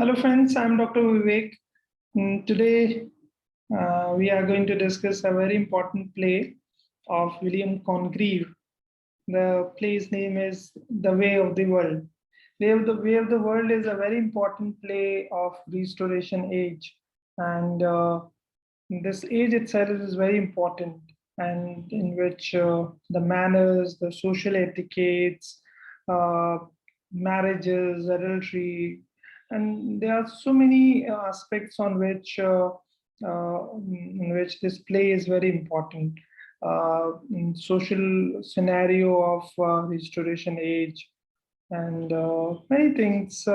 Hello friends, I'm Dr. Vivek. Today we are going to discuss a very important play of William Congreve. The play's name is The Way of the World. The Way of the World is a very important play of Restoration Age, and this age itself is very important, and in which the manners, the social etiquettes, uh, marriages, adultery, and there are so many aspects in which this play is very important. In social scenario of Restoration Age, and many things,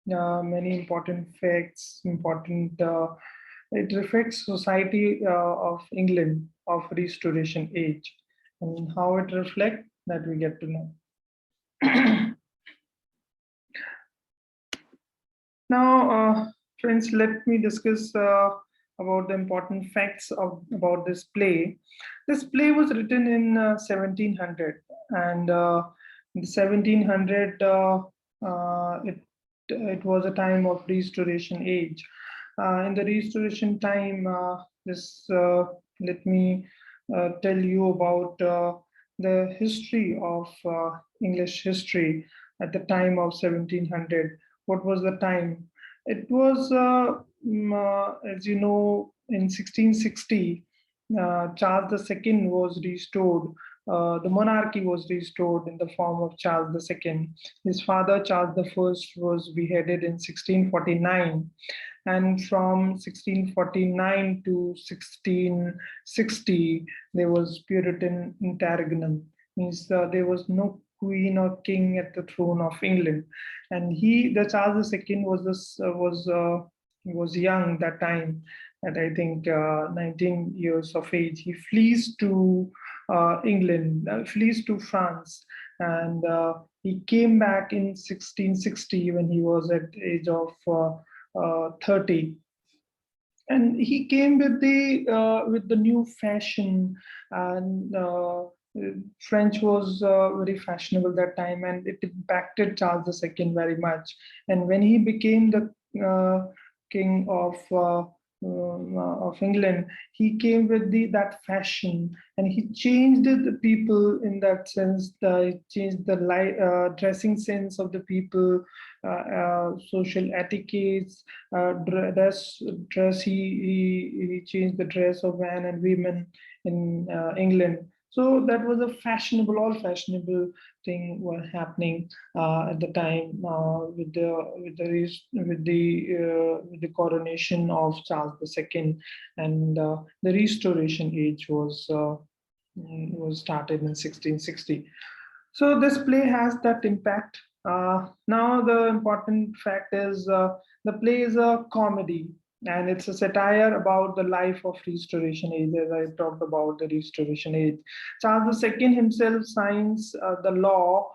many important facts, important. It reflects society of England of Restoration Age, and how it reflects that we get to know. Now, friends, let me discuss about the important facts about this play. This play was written in 1700, and in 1700, it was a time of Restoration Age. In the Restoration time, let me tell you about the history of English history at the time of 1700. What was the time? It was, as you know, in 1660, Charles II was restored. The monarchy was restored in the form of Charles II. His father, Charles I, was beheaded in 1649. And from 1649 to 1660, there was Puritan interregnum. Means there was no queen or king at the throne of England, and the Charles II, was young that time, at I think 19 years of age. He flees to England, flees to France, and he came back in 1660 when he was at the age of 30, and he came with the new fashion, and French was very fashionable that time, and it impacted Charles II very much. And when he became the king of England, he came with that fashion, and he changed the people in that sense. He changed the dressing sense of the people, social etiquettes, dress. He changed the dress of men and women in England. So that was a fashionable, all fashionable thing were happening at the time, with the coronation of Charles II, and the Restoration Age was started in 1660. So this play has that impact. Now the important fact is, the play is a comedy, and it's a satire about the life of Restoration Age. As I talked about the Restoration Age, Charles II himself signs the law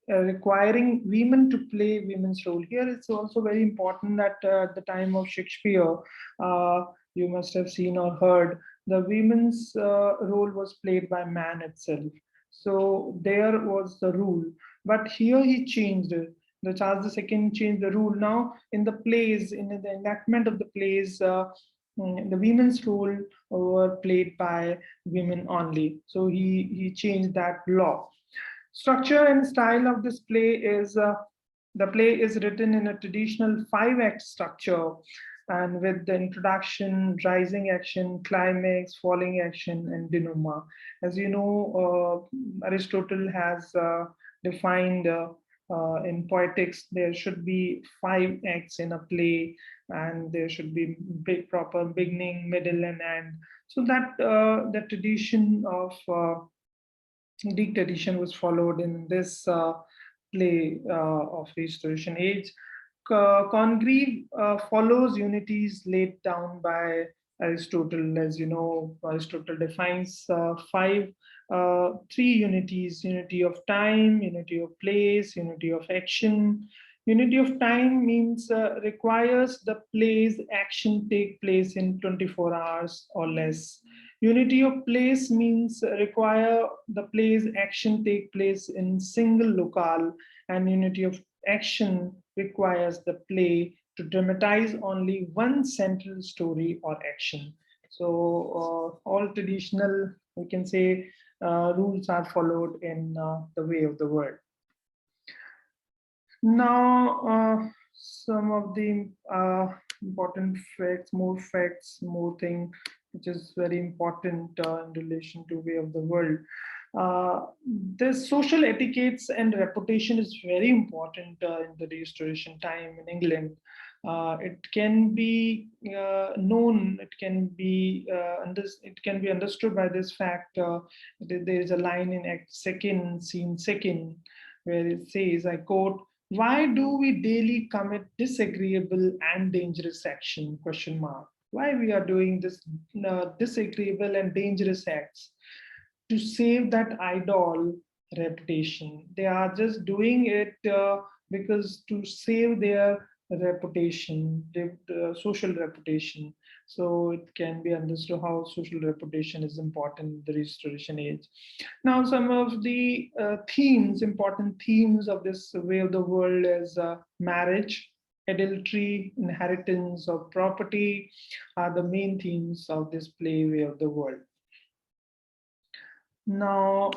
requiring women to play women's role. Here it's also very important that at the time of Shakespeare, you must have seen or heard, the women's role was played by man itself. So there was the rule. But here he changed it. The Charles II changed the rule. Now in the plays, in the enactment of the plays, the women's role were played by women only. So he changed that law. Structure and style of this play is, the play is written in a traditional 5-act structure, and with the introduction, rising action, climax, falling action, and denouement. As you know, Aristotle has defined, in poetics, there should be 5 acts in a play, and there should be proper beginning, middle, and end. So that the tradition of Greek tradition was followed in this play of Restoration Age. Congreve follows unities laid down by Aristotle. As you know, Aristotle defines three unities: unity of time, unity of place, unity of action. Unity of time means requires the play's action take place in 24 hours or less. Unity of place means require the play's action take place in single locale, and unity of action requires the play to dramatize only one central story or action. So all traditional, we can say, rules are followed in the way of the world. Now, some of the important facts, more thing, which is very important in relation to way of the world. Uh, the social etiquettes and reputation is very important in the restoration time in England. It can be known, it can be understood by this fact. There is a line in Act Second, Scene Second, where it says, I quote, why do we daily commit disagreeable and dangerous action? Question mark. Why we are doing this disagreeable and dangerous acts? To save that idol reputation. They are just doing it because to save their reputation, their social reputation. So it can be understood how social reputation is important in the restoration age. Now, some of the important themes of this way of the world is marriage, adultery, inheritance of property are the main themes of this play way of the world. Now,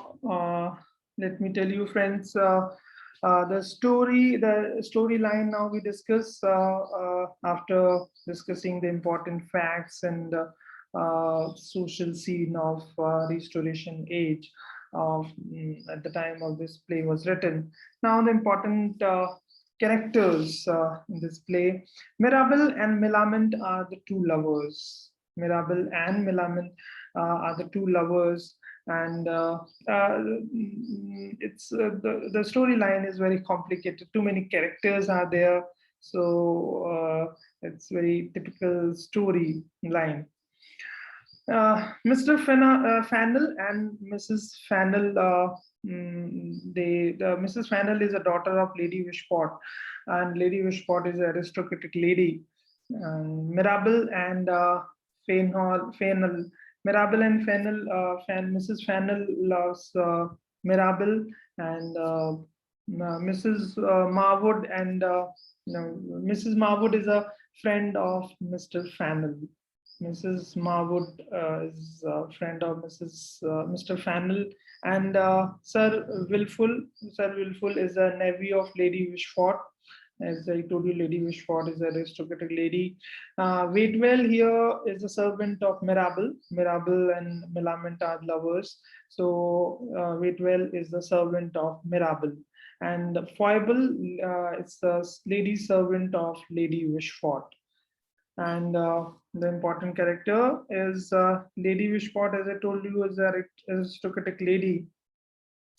let me tell you, friends, the storyline now we discuss after discussing the important facts and social scene of Restoration Age of at the time of this play was written. Now, the important characters in this play, Mirabell and Millamant are the two lovers. Mirabell and Millamant are the two lovers, and it's the storyline is very complicated. Too many characters are there, so it's very typical storyline. Mr. Fannel and Mrs. Fannel, Mrs. Fannel is a daughter of Lady Wishpot, and Lady Wishpot is an aristocratic lady. Mirabell and Fennel. Mirabell and Fennel, Mrs. Fennel loves Mirabell, and Mrs. Marwood and Mrs. Marwood is a friend of Mr. Fannel. Mrs. Marwood is a friend of Mr. Fannel, and Sir Wilful is a nephew of Lady Wishfort. As I told you, Lady Wishfort is an aristocratic lady. Waitwell here is a servant of Mirabell. Mirabell and Millamant are lovers. So Waitwell is the servant of Mirabell. And Foible is the lady servant of Lady Wishfort. And the important character is Lady Wishpot, as I told you, is a aristocratic lady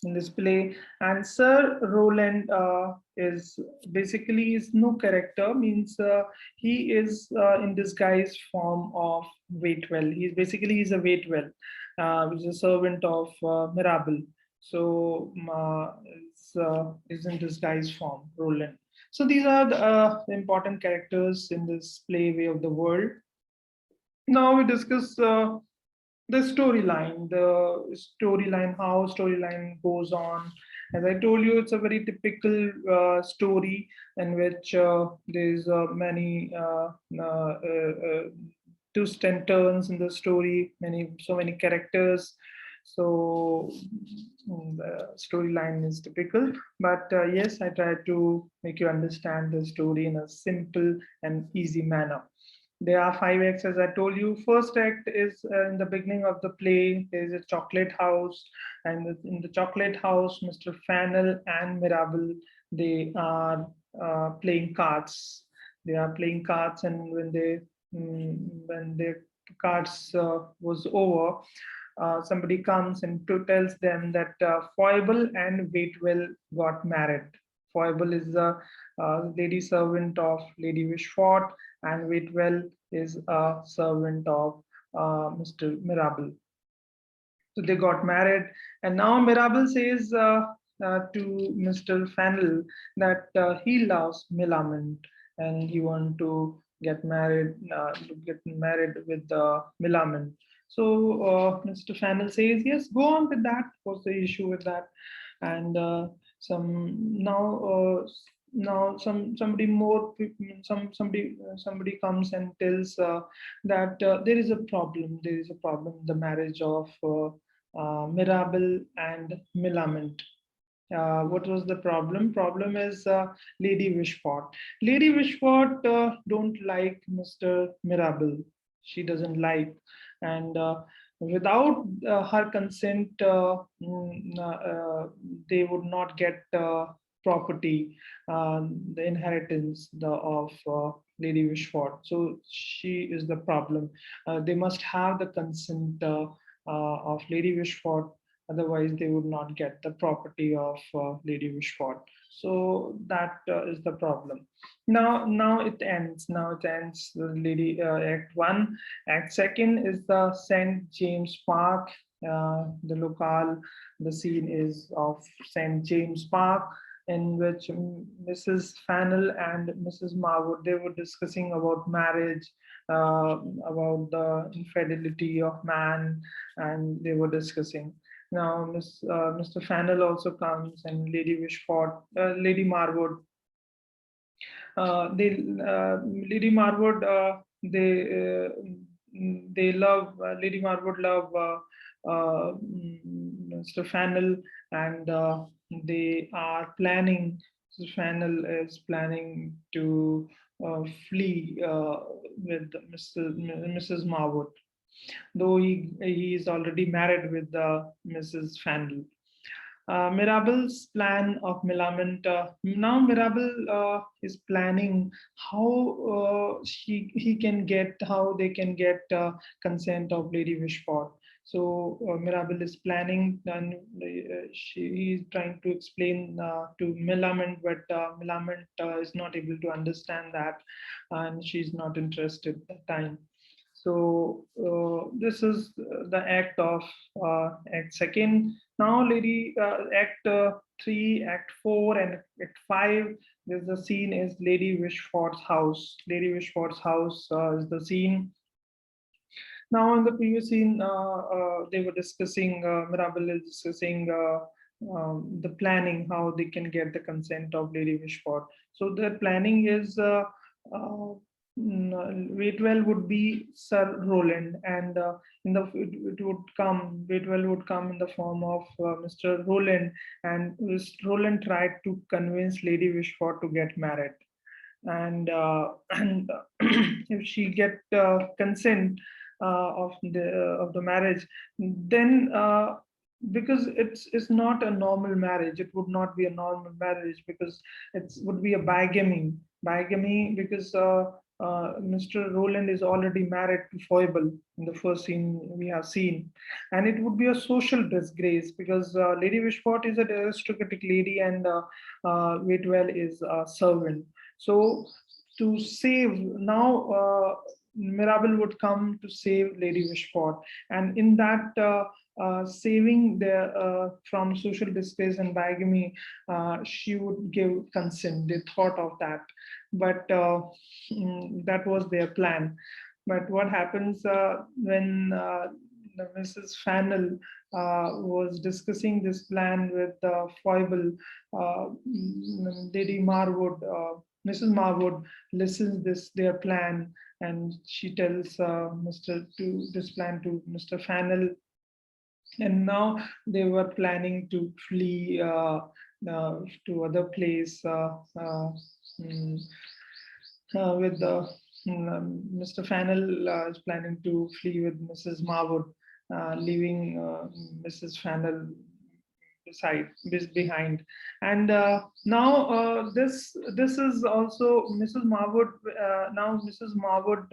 in this play. And Sir Roland is basically is no character, means he is in disguise form of Waitwell. He's a Waitwell, which is a servant of Mirabell. So is in disguise form, Roland. So these are the important characters in this play way of the world. Now we discuss the storyline, how storyline goes on. As I told you, it's a very typical story in which there's many twists and turns in the story, so many characters. So the storyline is typical, but yes, I try to make you understand the story in a simple and easy manner. There are 5 acts, as I told you. First act is in the beginning of the play. There is a chocolate house, and in the chocolate house, Mr. Fannel and Mirabell, they are playing cards. They are playing cards, and when their cards was over, somebody comes and tells them that Foible and Waitwell got married. Foible is the lady servant of Lady Wishfort, and Waitwell is a servant of Mr. Mirabell. So they got married, and now Mirabell says to Mr. Fannel that he loves Millamant, and he want to get married with Millamant. So Mr. Fannel says, yes, go on with that. What's the issue with that? And some now Now somebody comes and tells that there is a problem. There is a problem. The marriage of Mirabel and Milament. What was the problem? Problem is Lady Wishfort. Lady Wishfort don't like Mr. Mirabel. She doesn't like, and without her consent, they would not get property, the inheritance of Lady Wishfort. So she is the problem. They must have the consent of Lady Wishfort, otherwise they would not get the property of Lady Wishfort. So that is the problem. Now it ends. Now it ends. The Lady Act One. Act Second is the St. James Park. The locale, the scene is of St. James Park, in which Mrs. Fennel and Mrs. Marwood, they were discussing about marriage, about the infidelity of man, and they were discussing. Now, Mr. Fannel also comes, and Lady Wishfort, Lady Marwood. They Lady Marwood, they love Lady Marwood love Mr. Fannel, and they are planning. Mr. Fannel is planning to flee with Mrs. Marwood, though he is already married with Mrs. Fannel. Mirabel's plan of Milament. Now Mirabel is planning how they can get consent of Lady Wishfort. So Mirabel is planning, and she is trying to explain to Milament, but Milament is not able to understand that, and she's not interested at the time. So this is the act of Act Second. Now, Lady Act Three, Act Four, and Act Five. There's the scene is Lady Wishfort's house. Lady Wishfort's house is the scene. Now, in the previous scene, they were discussing. Mirabel is discussing the planning, how they can get the consent of Lady Wishfort. So the planning is. Waitwell would be Sir Roland, and it would come. Waitwell would come in the form of Mr. Roland, and Mr. Roland tried to convince Lady Wishfort to get married, and and if she get consent of the marriage, then because it's not a normal marriage, it would not be a normal marriage, because it would be a bigamy, because Mr. Roland is already married to Foible in the first scene we have seen, and it would be a social disgrace, because Lady Wishfort is an aristocratic lady, and Waitwell is a servant. So to save now, Mirabel would come to save Lady Wishport, and in that saving the from social disgrace and bigamy, she would give consent. They thought of that, but that was their plan. But what happens when Mrs. Fannel was discussing this plan with Foible, Lady Marwood, Mrs. Marwood listens this their plan, and she tells Mr. to this plan to Mr. Fannel, and now they were planning to flee to other place mm, with the Mr. Fannel is planning to flee with Mrs. Marwood, leaving Mrs. Fannel behind. And now this is also Mrs. Marwood. Now Mrs. Marwood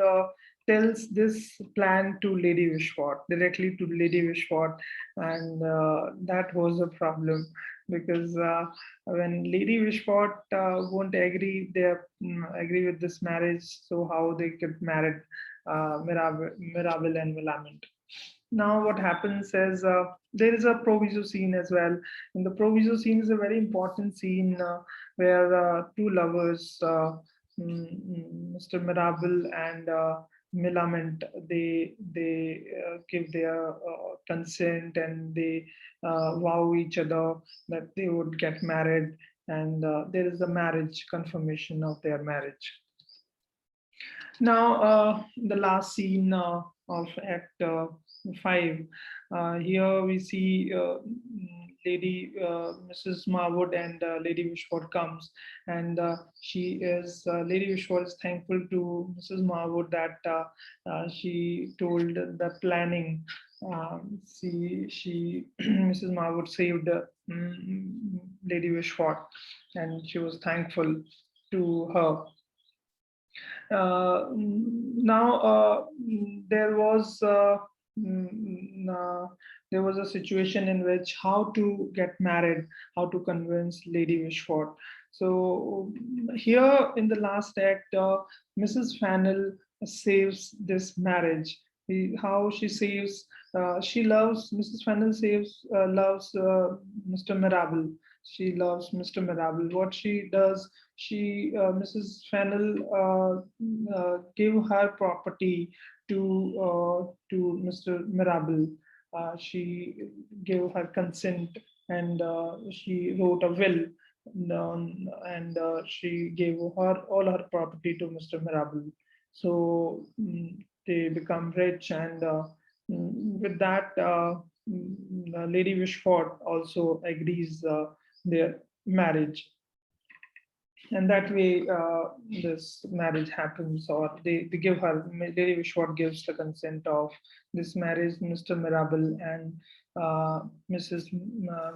tells this plan to Lady Wishfort, directly to Lady Wishfort, and that was a problem, because when Lady Wishfort won't agree with this marriage, so how they get married, Mirabel and Willamette. Now what happens is there is a proviso scene as well. And the proviso scene is a very important scene where two lovers, Mr. Mirabel and Milament, they give their consent, and they vow each other that they would get married. and there is a marriage confirmation of their marriage. Now, the last scene of Act 5. Here we see Lady Mrs. Marwood and Lady Wishford comes, and Lady Wishford is thankful to Mrs. Marwood that she told the planning. She Mrs. Marwood saved Lady Wishford, and she was thankful to her. Now there was mm, uh, there was a situation in which how to get married, how to convince Lady Wishford. So here in the last act, Mrs. Fennel saves this marriage. How she saves, she loves Mrs. Fennel saves loves Mr. Mirabel. She loves Mr. Mirabel. What she does, Mrs. Fennel gave her property to Mr. Mirabel. She gave her consent, and she wrote a will, and she gave her all her property to Mr. Mirabel. So they become rich, and with that, Lady Wishford also agrees their marriage, and that way this marriage happens, or they give her, Lady Wishford gives the consent of this marriage, Mr. Mirabel and Mrs.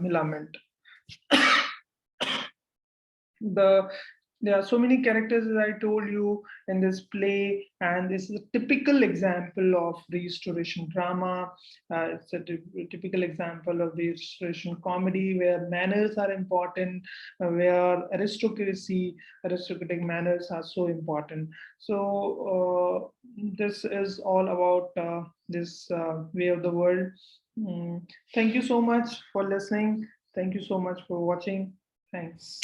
Millamant. the There are so many characters, as I told you, in this play, and this is a typical example of restoration drama. It's a typical example of restoration comedy, where manners are important, where aristocratic manners are so important. So this is all about this way of the world. Thank you so much for listening. Thank you so much for watching. Thanks.